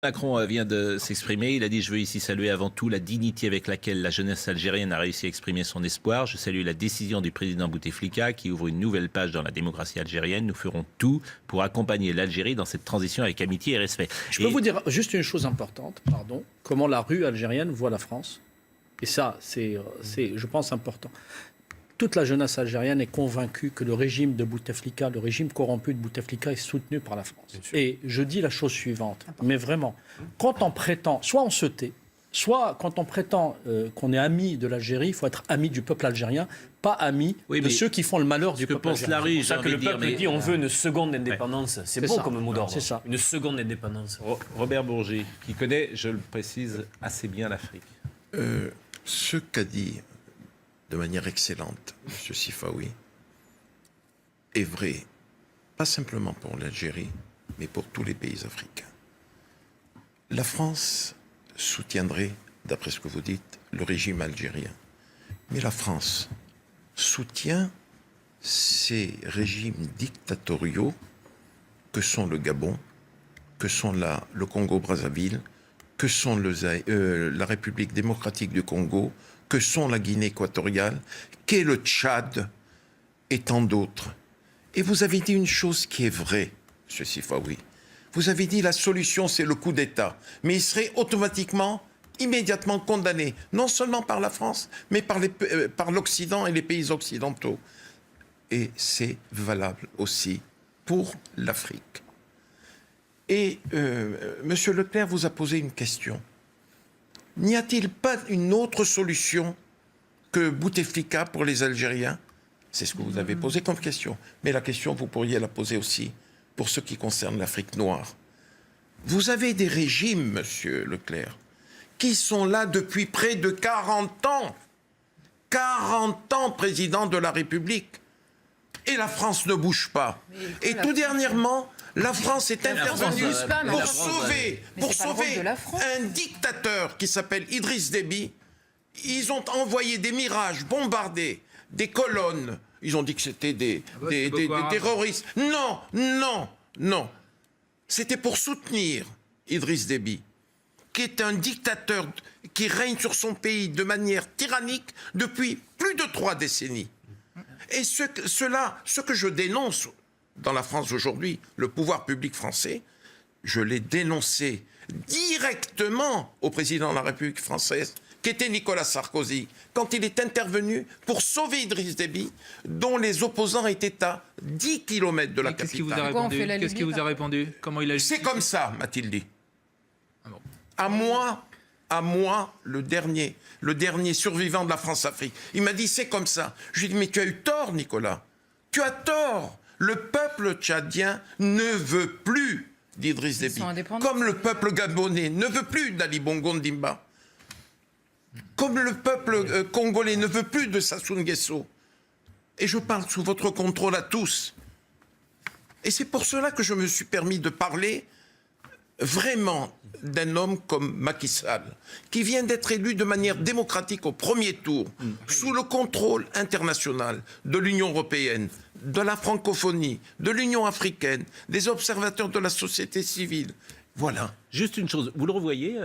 Macron vient de s'exprimer, il a dit « Je veux ici saluer avant tout la dignité avec laquelle la jeunesse algérienne a réussi à exprimer son espoir. Je salue la décision du président Bouteflika qui ouvre une nouvelle page dans la démocratie algérienne. Nous ferons tout pour accompagner l'Algérie dans cette transition avec amitié et respect. » Je peux vous dire juste une chose importante, pardon, comment la rue algérienne voit la France. Et ça, c'est je pense, important. Toute la jeunesse algérienne est convaincue que le régime de Bouteflika, le régime corrompu de Bouteflika est soutenu par la France. Et je dis la chose suivante, mais vraiment, quand on prétend, soit on se tait, soit quand on prétend qu'on est ami de l'Algérie, il faut être ami du peuple algérien, pas ami de ceux qui font le malheur du peuple algérien. C'est pour ça que le peuple dit on veut une seconde indépendance. C'est beau comme mot d'ordre. C'est ça. Une seconde indépendance. Robert Bourgi, qui connaît, je le précise, assez bien l'Afrique. Ce qu'a dit de manière excellente M. Sifawi est vrai, pas simplement pour l'Algérie, mais pour tous les pays africains. La France soutiendrait, d'après ce que vous dites, le régime algérien. Mais la France soutient ces régimes dictatoriaux que sont le Gabon, que sont le Congo-Brazzaville, que sont la République démocratique du Congo, que sont la Guinée équatoriale, qu'est le Tchad et tant d'autres. Et vous avez dit une chose qui est vraie, M. Sifawi. Vous avez dit la solution, c'est le coup d'État. Mais il serait automatiquement, immédiatement condamné, non seulement par la France, mais par l'Occident et les pays occidentaux. Et c'est valable aussi pour l'Afrique. Et M. Leclerc vous a posé une question. N'y a-t-il pas une autre solution que Bouteflika pour les Algériens? C'est ce que vous avez posé comme question. Mais la question, vous pourriez la poser aussi pour ce qui concerne l'Afrique noire. Vous avez des régimes, Monsieur Leclerc, qui sont là depuis près de 40 ans. 40 ans président de la République. Et la France ne bouge pas. Et tout dernièrement, la France est intervenue pour sauver un dictateur qui s'appelle Idriss Déby. Ils ont envoyé des Mirages bombardés, des colonnes. Ils ont dit que c'était des terroristes. Non, non, non. C'était pour soutenir Idriss Déby, qui est un dictateur qui règne sur son pays de manière tyrannique depuis plus de 3 décennies. Et ce que je dénonce dans la France aujourd'hui, le pouvoir public français, je l'ai dénoncé directement au président de la République française, qui était Nicolas Sarkozy, quand il est intervenu pour sauver Idriss Déby, dont les opposants étaient à 10 km de la capitale. Qu'est-ce qu'il vous a répondu? Comment il a... C'est comme ça, m'a-t-il dit. Ah bon. À moi, le dernier survivant de la France-Afrique. Il m'a dit, c'est comme ça. Je lui ai dit, mais tu as eu tort, Nicolas. Tu as tort. Le peuple tchadien ne veut plus d'Idriss Déby. Comme le peuple gabonais ne veut plus d'Ali Bongo Ndimba. Comme le peuple congolais ne veut plus de Sassou Nguesso. Et je parle sous votre contrôle à tous. Et c'est pour cela que je me suis permis de parler vraiment d'un homme comme Macky Sall, qui vient d'être élu de manière démocratique au premier tour, sous le contrôle international de l'Union européenne, de la francophonie, de l'Union africaine, des observateurs de la société civile. Voilà. Juste une chose, vous le revoyez